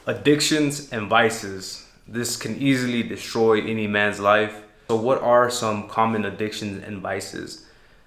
Addictions and vices. This can easily destroy any man's life. So what are some common addictions and vices?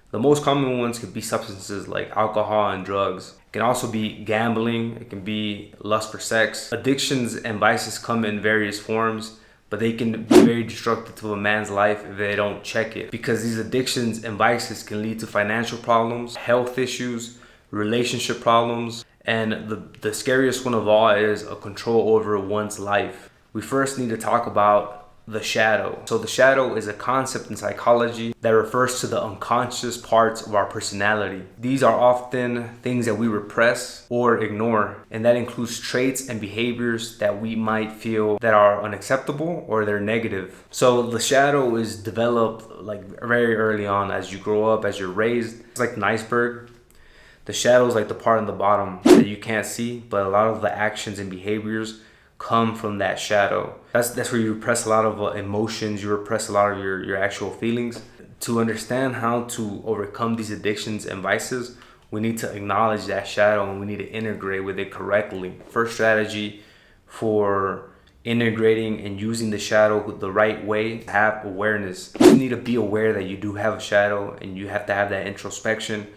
The most common ones could be substances like alcohol and drugs. It can also be gambling. It can be lust for sex. Addictions and vices come in various forms, but they can be very destructive to a man's life if they don't check it. Because these addictions and vices can lead to financial problems, health issues, relationship problems, and the scariest one of all is a control over one's life. We first need to talk about the shadow. So the shadow is a concept in psychology that refers to the unconscious parts of our personality. These are often things that we repress or ignore, and that includes traits and behaviors that we might feel that are unacceptable or they're negative. So the shadow is developed like very early on as you grow up, as you're raised. It's like an iceberg. The shadow is like the part on the bottom that you can't see, but a lot of the actions and behaviors come from that shadow. That's where you repress a lot of emotions, you repress a lot of your actual feelings. To understand how to overcome these addictions and vices, we need to acknowledge that shadow and we need to integrate with it correctly. First strategy for integrating and using the shadow the right way, have awareness. You need to be aware that you do have a shadow, and you have to have that introspection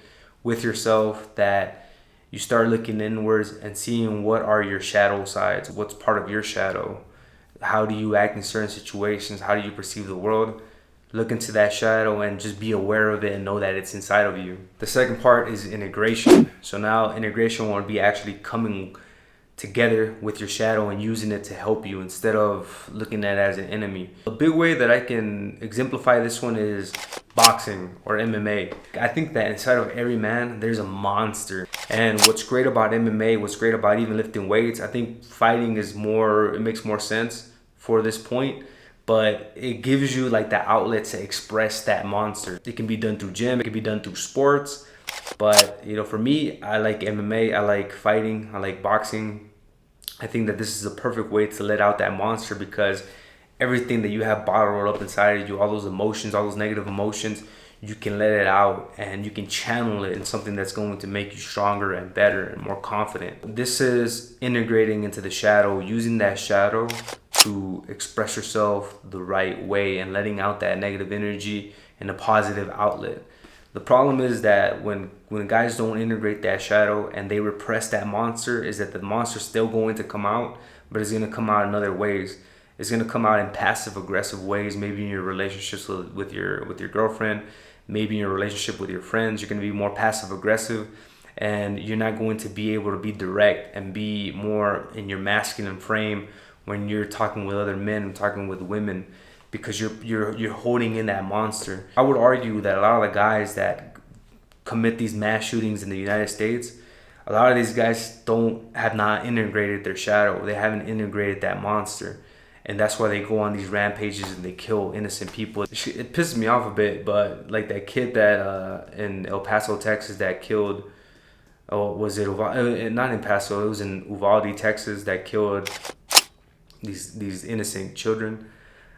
with yourself, that you start looking inwards and seeing what are your shadow sides, what's part of your shadow, how do you act in certain situations, how do you perceive the world. Look into that shadow and just be aware of it and know that it's inside of you. The second part is integration. So now integration would be actually coming together with your shadow and using it to help you instead of looking at it as an enemy. A big way that I can exemplify this one is boxing or MMA. I think that inside of every man there's a monster, and what's great about MMA, what's great about even lifting weights, I think fighting is more, it makes more sense for this point, but it gives you like the outlet to express that monster. It can be done through gym, it can be done through sports, but you know, for me, I like MMA, I like fighting, I like boxing. I think that this is a perfect way to let out that monster, because everything that you have bottled up inside of you, all those emotions, all those negative emotions, you can let it out and you can channel it in something that's going to make you stronger and better and more confident. This is integrating into the shadow, using that shadow to express yourself the right way and letting out that negative energy in a positive outlet. The problem is that when guys don't integrate that shadow and they repress that monster, is that the monster's still going to come out, but it's going to come out in other ways. It's going to come out in passive aggressive ways, maybe in your relationships with your girlfriend, maybe in your relationship with your friends. You're going to be more passive aggressive, and you're not going to be able to be direct and be more in your masculine frame when you're talking with other men and talking with women, because you're holding in that monster. I would argue that a lot of the guys that commit these mass shootings in the United States, a lot of these guys have not integrated their shadow. They haven't integrated that monster. And that's why they go on these rampages and they kill innocent people. It pisses me off a bit, but like that kid that in El Paso, Texas, that killed, was it not in Paso, it was in Uvalde, Texas, that killed these innocent children.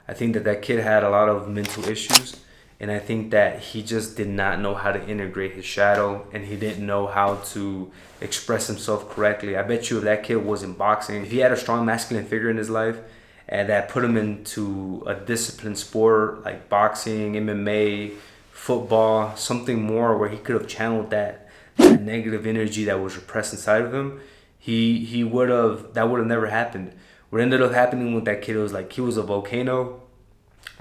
I think that kid had a lot of mental issues, and I think that he just did not know how to integrate his shadow, and he didn't know how to express himself correctly. I bet you if that kid was in boxing, if he had a strong masculine figure in his life, and that put him into a disciplined sport like boxing, MMA, football, something more where he could have channeled that negative energy that was repressed inside of him, that would have never happened. What ended up happening with that kid was like he was a volcano.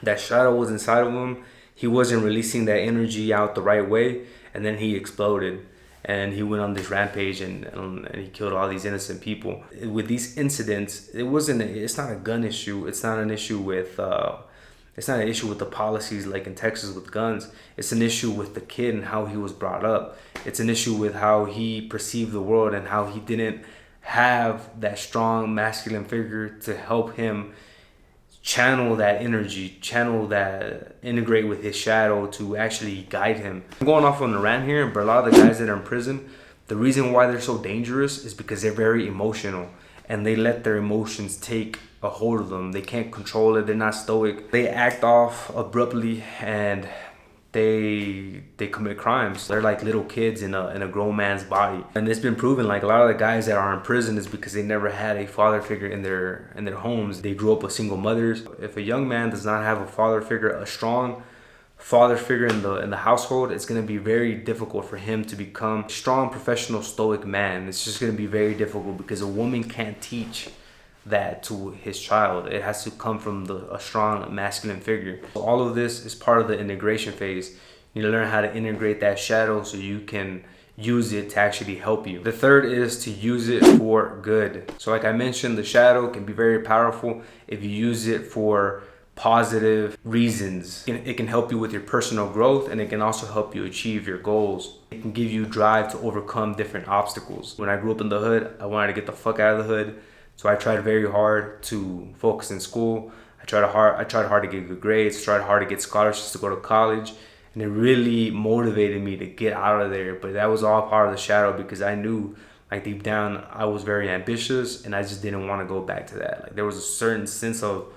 That shadow was inside of him. He wasn't releasing that energy out the right way, and then he exploded. And he went on this rampage and he killed all these innocent people. With these incidents, it's not a gun issue. It's not an issue with the policies like in Texas with guns. It's an issue with the kid and how he was brought up. It's an issue with how he perceived the world and how he didn't have that strong masculine figure to help him channel that energy, integrate with his shadow to actually guide him. I'm going off on the rant here, but a lot of the guys that are in prison, the reason why they're so dangerous is because they're very emotional and they let their emotions take a hold of them. They can't control it. They're not stoic. They act off abruptly and they commit crimes. They're like little kids in a grown man's body. And it's been proven, like a lot of the guys that are in prison is because they never had a father figure in their homes. They grew up with single mothers. If a young man does not have a father figure, a strong father figure in the household, it's going to be very difficult for him to become a strong, professional, stoic man. It's just going to be very difficult because a woman can't teach that to his child. It has to come from a strong masculine figure. So all of this is part of the integration phase. You need to learn how to integrate that shadow so you can use it to actually help you. The third is to use it for good. So like I mentioned, the shadow can be very powerful if you use it for positive reasons. It can help you with your personal growth, and it can also help you achieve your goals. It can give you drive to overcome different obstacles. When I grew up in the hood, I wanted to get the fuck out of the hood. So I tried very hard to focus in school. I tried hard to get good grades, tried hard to get scholarships to go to college. And it really motivated me to get out of there. But that was all part of the shadow because I knew, like deep down, I was very ambitious and I just didn't want to go back to that. Like there was a certain sense of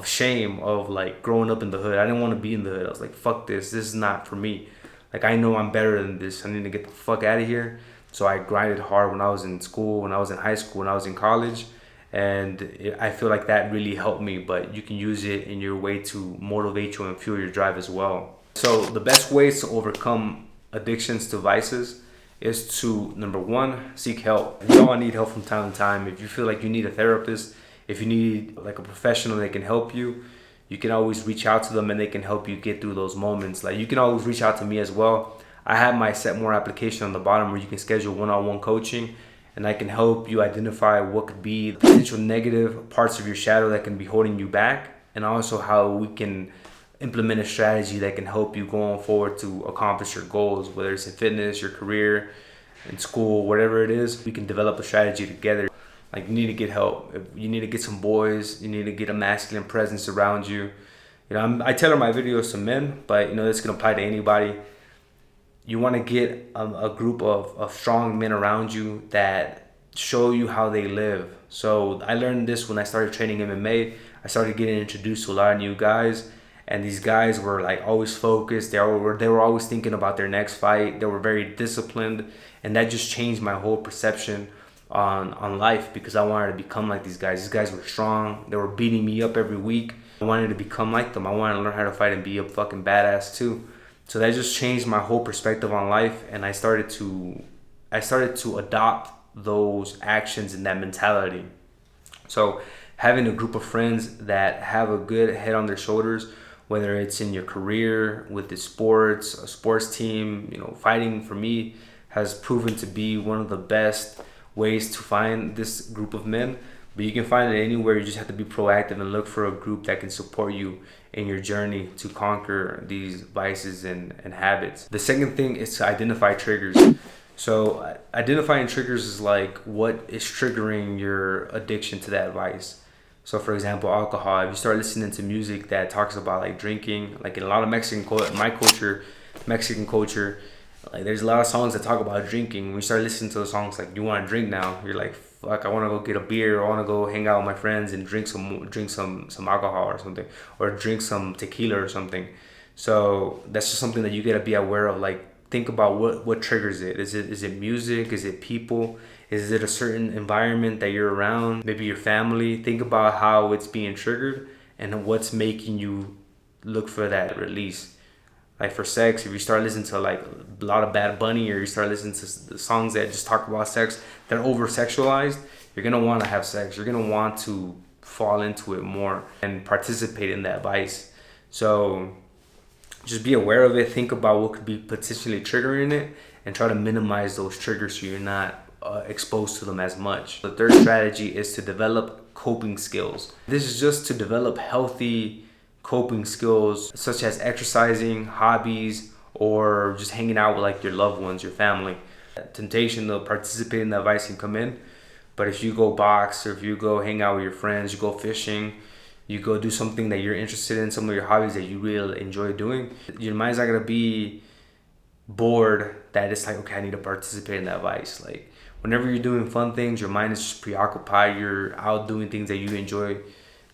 shame of like growing up in the hood. I didn't want to be in the hood. I was like, fuck this. This is not for me. Like I know I'm better than this. I need to get the fuck out of here. So I grinded hard when I was in school, when I was in high school, when I was in college. And I feel like that really helped me, but you can use it in your way to motivate you and fuel your drive as well. So the best ways to overcome addictions to vices is to, number one, seek help. We all need help from time to time. If you feel like you need a therapist, if you need like a professional that can help you, you can always reach out to them and they can help you get through those moments. Like you can always reach out to me as well. I have my Set More application on the bottom where you can schedule one-on-one coaching, and I can help you identify what could be the potential negative parts of your shadow that can be holding you back, and also how we can implement a strategy that can help you going forward to accomplish your goals, whether it's in fitness, your career, in school, whatever it is. We can develop a strategy together. Like you need to get help. If you need to get some boys, you need to get a masculine presence around you. You know, I tailor my videos to men, but you know, this can apply to anybody. You want to get a group of strong men around you that show you how they live. So I learned this when I started training MMA. I started getting introduced to a lot of new guys, and these guys were like always focused. They were always thinking about their next fight. They were very disciplined, and that just changed my whole perception on life because I wanted to become like these guys. These guys were strong. They were beating me up every week. I wanted to become like them. I wanted to learn how to fight and be a fucking badass too. So that just changed my whole perspective on life, and I started to adopt those actions and that mentality. So having a group of friends that have a good head on their shoulders, whether it's in your career, with the sports, a sports team, you know, fighting for me has proven to be one of the best ways to find this group of men. But you can find it anywhere. You just have to be proactive and look for a group that can support you in your journey to conquer these vices and habits. The second thing is to identify triggers. So identifying triggers is like what is triggering your addiction to that vice. So for example, alcohol. If you start listening to music that talks about like drinking, like in a lot of Mexican culture, like there's a lot of songs that talk about drinking. When you start listening to the songs like "You Want to Drink Now," you're like, "Fuck, I want to go get a beer. I want to go hang out with my friends and drink some alcohol or something, or drink some tequila or something." So that's just something that you gotta be aware of. Like think about what triggers it. Is it music? Is it people? Is it a certain environment that you're around? Maybe your family. Think about how it's being triggered and what's making you look for that release. Like for sex, if you start listening to like a lot of Bad Bunny, or you start listening to the songs that just talk about sex, that are over sexualized, you're gonna want to have sex. You're gonna want to fall into it more and participate in that vice. So just be aware of it. Think about what could be potentially triggering it, and try to minimize those triggers so you're not exposed to them as much. The third strategy is to develop coping skills. This is just to develop healthy coping skills such as exercising, hobbies, or just hanging out with like your loved ones, your family. Temptation to participate in that vice can come in, but if you go box, or if you go hang out with your friends, you go fishing, you go do something that you're interested in, some of your hobbies that you really enjoy doing, your mind's not gonna be bored that it's like, okay, I need to participate in that vice. Like whenever you're doing fun things, your mind is just preoccupied. You're out doing things that you enjoy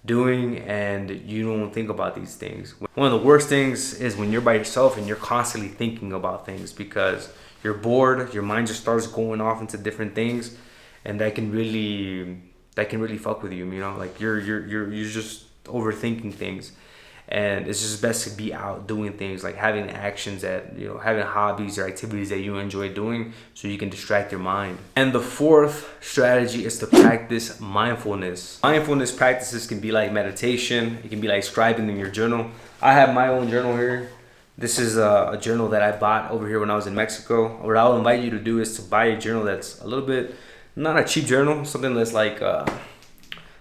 doing, and you don't think about these things. One of the worst things is when you're by yourself and you're constantly thinking about things because you're bored, your mind just starts going off into different things, and that can really fuck with you, you know, like you're just overthinking things. And it's just best to be out doing things, like having actions that, you know, having hobbies or activities that you enjoy doing so you can distract your mind. And the fourth strategy is to practice mindfulness. Mindfulness practices can be like meditation. It can be like scribing in your journal. I have my own journal here. This is a journal that I bought over here when I was in Mexico. What I'll invite you to do is to buy a journal that's a little bit, not a cheap journal, something that's like at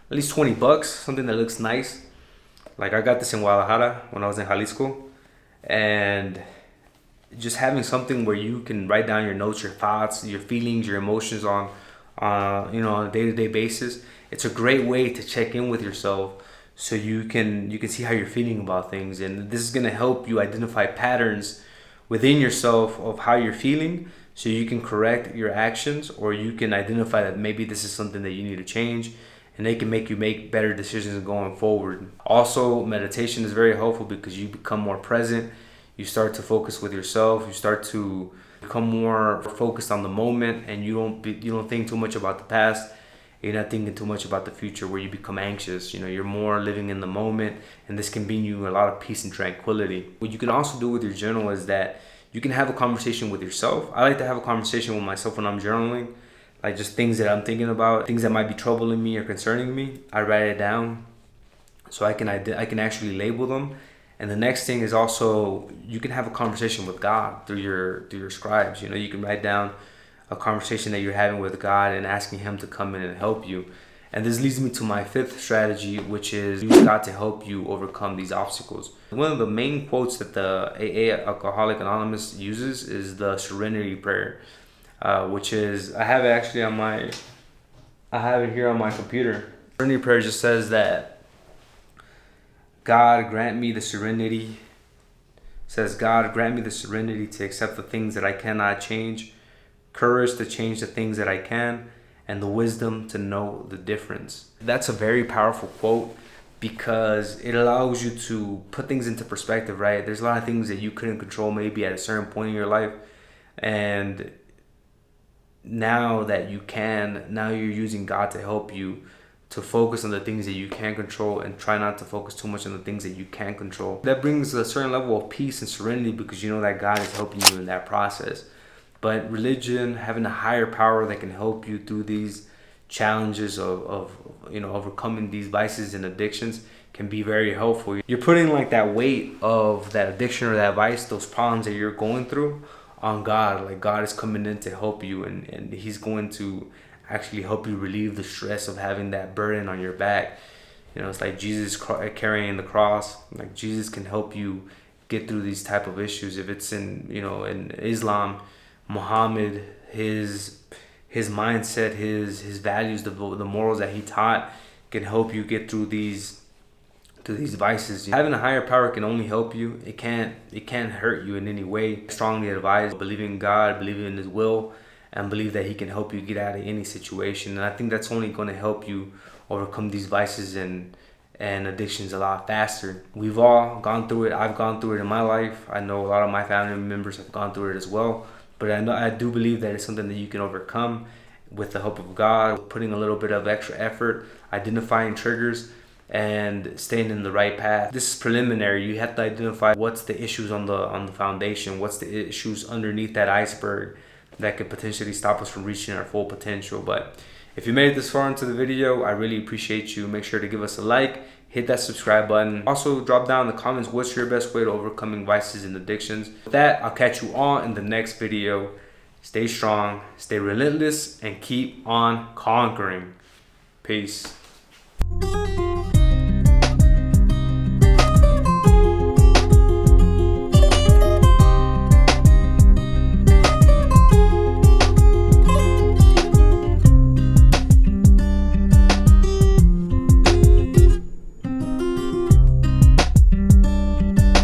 least 20 bucks, something that looks nice. Like I got this in Guadalajara when I was in Jalisco, and just having something where you can write down your notes, your thoughts, your feelings, your emotions on you know, on a day-to-day basis. It's a great way to check in with yourself so you can see how you're feeling about things, and this is going to help you identify patterns within yourself of how you're feeling so you can correct your actions, or you can identify that maybe this is something that you need to change, and they can make you make better decisions going forward. Also, meditation is very helpful because you become more present. You start to focus with yourself. You start to become more focused on the moment, and you don't think too much about the past. You're not thinking too much about the future where you become anxious. You know, you're more living in the moment, and this can bring you a lot of peace and tranquility. What you can also do with your journal is that you can have a conversation with yourself. I like to have a conversation with myself when I'm journaling. Like just things that I'm thinking about, things that might be troubling me or concerning me. I write it down so I can actually label them. And the next thing is also you can have a conversation with God through your scribes. You know, you can write down a conversation that you're having with God and asking Him to come in and help you. And this leads me to my fifth strategy, which is use God to help you overcome these obstacles. One of the main quotes that the AA Alcoholic Anonymous uses is the Serenity Prayer. Which is, I have it here on my computer. Serenity prayer just says that God grant me the serenity to accept the things that I cannot change, courage to change the things that I can, and the wisdom to know the difference. That's a very powerful quote because it allows you to put things into perspective, right? There's a lot of things that you couldn't control maybe at a certain point in your life, and now that you can, now you're using God to help you to focus on the things that you can control and try not to focus too much on the things that you can't control. That brings a certain level of peace and serenity because you know that God is helping you in that process. But religion, having a higher power that can help you through these challenges of you know, overcoming these vices and addictions can be very helpful. You're putting like that weight of that addiction or that vice, those problems that you're going through, on God. Like God is coming in to help you, and He's going to actually help you relieve the stress of having that burden on your back. You know, it's like Jesus carrying the cross. Like Jesus can help you get through these type of issues. If it's in, you know, in Islam, Muhammad, his mindset, his values, the morals that he taught can help you get through these vices. Having a higher power can only help you. It can't hurt you in any way. I strongly advise believing in God, believing in His will, and believe that He can help you get out of any situation. And I think that's only going to help you overcome these vices and addictions a lot faster. We've all gone through it. I've gone through it in my life. I know a lot of my family members have gone through it as well. But I do believe that it's something that you can overcome with the help of God, putting a little bit of extra effort, identifying triggers, and staying in the right path. This is preliminary. You have to identify what's the issues on the foundation, what's the issues underneath that iceberg that could potentially stop us from reaching our full potential. But if you made it this far into the video, I really appreciate you. Make sure to give us a like, hit that subscribe button. Also drop down in the comments what's your best way to overcoming vices and addictions. With that, I'll catch you all in the next video. Stay strong, stay relentless, and keep on conquering. Peace.